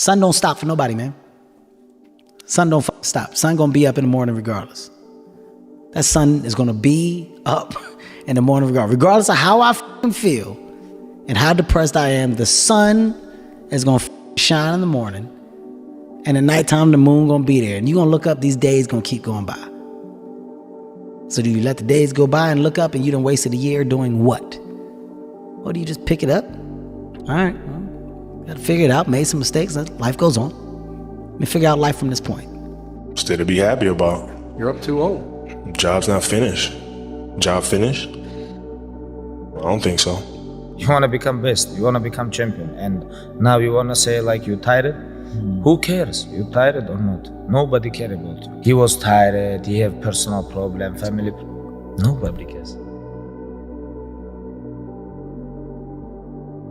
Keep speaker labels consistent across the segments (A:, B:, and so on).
A: Sun don't stop for nobody, man. Sun don't stop. Sun gonna be up in the morning regardless. That sun is gonna be up in the morning regardless of how I feel and how depressed I am. The sun is gonna shine in the morning, and at nighttime the moon gonna be there, and you gonna look up. These days gonna keep going by. So do you let the days go by and look up and you done wasted a year doing what? Or do you just pick it up? All right, well, gotta figure it out. Made some mistakes. Life goes on. Let me figure out life from this point.
B: Still to be happy about.
C: You're up 2-0.
B: Job's not finished. Job finished? I don't think so.
D: You want to become best, you want to become champion, and now you want to say like you tired? Who cares? You tired or not? Nobody cares about you. He was tired, he have personal problem, family problem. Nobody cares.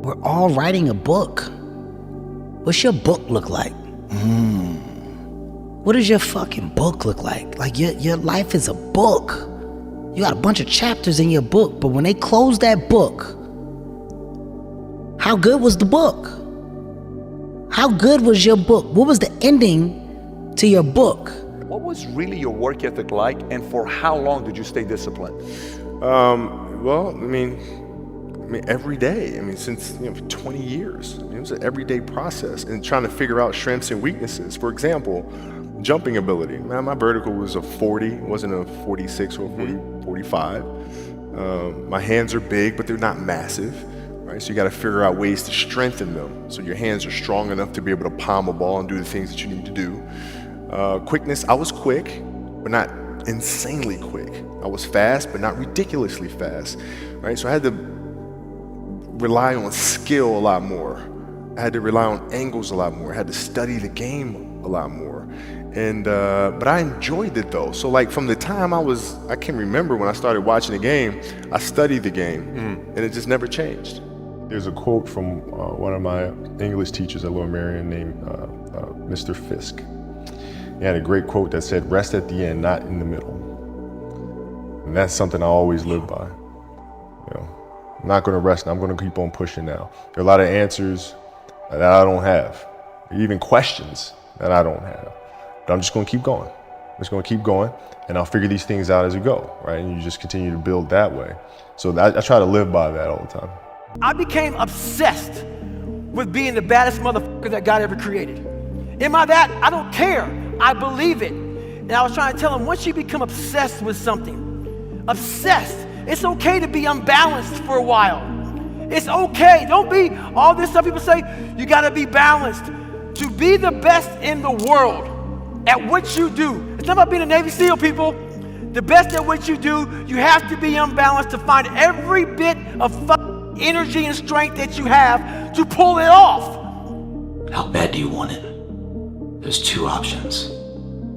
A: We're all writing a book. What's your book look like? What does your fucking book look like? Like your life is a book. You got a bunch of chapters in your book, but when they close that book, how good was the book? How good was your book? What was the ending to your book?
C: What was really your work ethic like, and for how long did you stay disciplined?
B: Well, I mean, every day. I mean, since 20 years. It was an everyday process, and trying to figure out strengths and weaknesses. For example, jumping ability. Man, my vertical was a 40, wasn't a 46 or 45. My hands are big, but they're not massive. Right? So you got to figure out ways to strengthen them so your hands are strong enough to be able to palm a ball and do the things that you need to do. Quickness, I was quick, but not insanely quick. I was fast, but not ridiculously fast. Right? So I had to rely on skill a lot more. I had to rely on angles a lot more. I had to study the game a lot more. And but I enjoyed it though. So like from the time I can remember when I started watching the game, I studied the game, and it just never changed.
E: There's a quote from one of my English teachers at Lower Merion named Mr. Fisk. He had a great quote that said, "Rest at the end, not in the middle." And that's something I always live by. I'm not gonna rest, I'm gonna keep on pushing now. There are a lot of answers that I don't have, even questions that I don't have. But I'm just gonna keep going. I'm just gonna keep going, and I'll figure these things out as we go, right? And you just continue to build that way. So I try to live by that all the time.
F: I became obsessed with being the baddest motherfucker that God ever created. Am I that? I don't care. I believe it. And I was trying to tell him, once you become obsessed with something, obsessed, it's okay to be unbalanced for a while. It's okay. Don't be all this stuff people say, you gotta be balanced. To be the best in the world at what you do, it's not about being a Navy SEAL, people. The best at what you do, you have to be unbalanced to find every bit of energy and strength that you have to pull it off.
G: How bad do you want it? There's two options.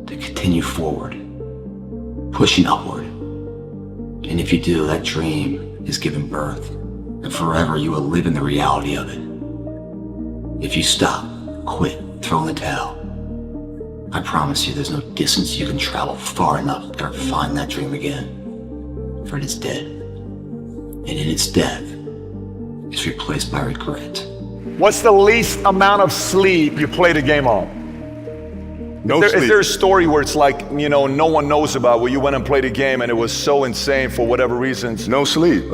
G: To continue forward, pushing upward. And if you do, that dream is given birth, and forever you will live in the reality of it. If you stop, quit, throw in the towel, I promise you there's no distance you can travel far enough to ever find that dream again, for it is dead. And in its death, it's replaced by regret.
C: What's the least amount of sleep you played a game on?
B: No sleep.
C: Is there a story where it's like, no one knows about, where you went and played a game and it was so insane for whatever reasons?
B: No sleep.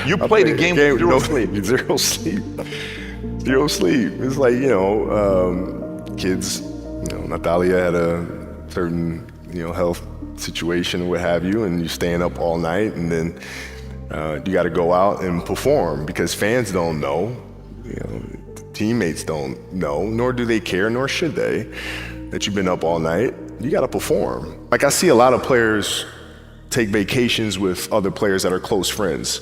C: You played a game with zero sleep.
B: Zero sleep. Zero sleep. It's like, kids, Natalia had a certain, health situation or what have you, and you're staying up all night, and then you got to go out and perform because fans don't know, teammates don't know, nor do they care, nor should they, that you've been up all night. You got to perform. Like I see a lot of players take vacations with other players that are close friends,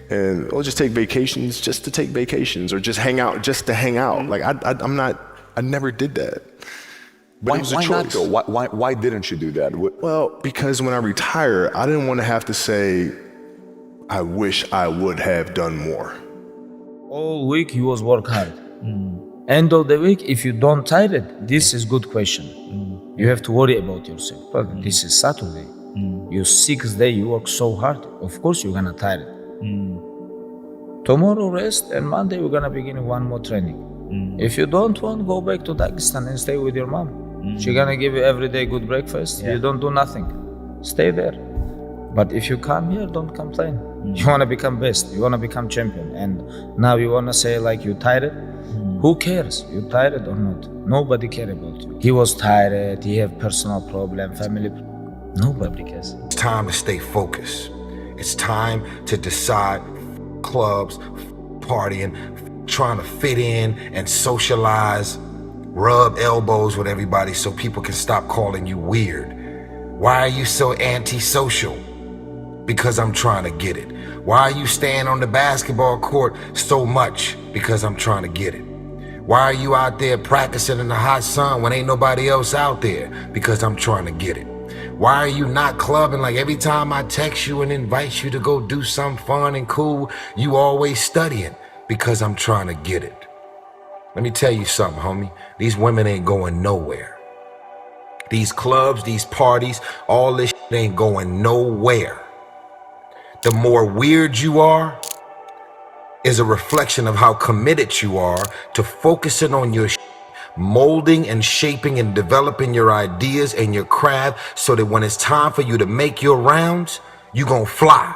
B: and we'll just take vacations just to take vacations, or just hang out just to hang out. Like I never did that. But it was a choice.
C: Not though? Why didn't you do that?
B: Well, because when I retire, I didn't want to have to say, I wish I would have done more.
D: All week you was work hard. End of the week, if you don't tired, this is good question. You have to worry about yourself. But this is Saturday. Your 6th day, you work so hard. Of course you're gonna tired. Tomorrow rest, and Monday we're gonna begin one more training. If you don't want, go back to Dagestan and stay with your mom. She gonna give you every day good breakfast. You don't do nothing. Stay there. But if you come here, don't complain. You wanna become best. You wanna become champion. And now you wanna say like you tired? Who cares? You tired or not? Nobody care about you. He was tired. He have personal problem, family. Nobody cares.
H: It's time to stay focused. It's time to decide clubs, partying, trying to fit in and socialize, rub elbows with everybody so people can stop calling you weird. Why are you so antisocial? Because I'm trying to get it. Why are you staying on the basketball court so much? Because I'm trying to get it. Why are you out there practicing in the hot sun when ain't nobody else out there? Because I'm trying to get it. Why are you not clubbing? Like every time I text you and invite you to go do something fun and cool, you always studying. Because I'm trying to get it. Let me tell you something, homie. These women ain't going nowhere. These clubs, these parties, all this shit ain't going nowhere. The more weird you are is a reflection of how committed you are to focusing on your shit, molding and shaping and developing your ideas and your craft so that when it's time for you to make your rounds, you gonna fly.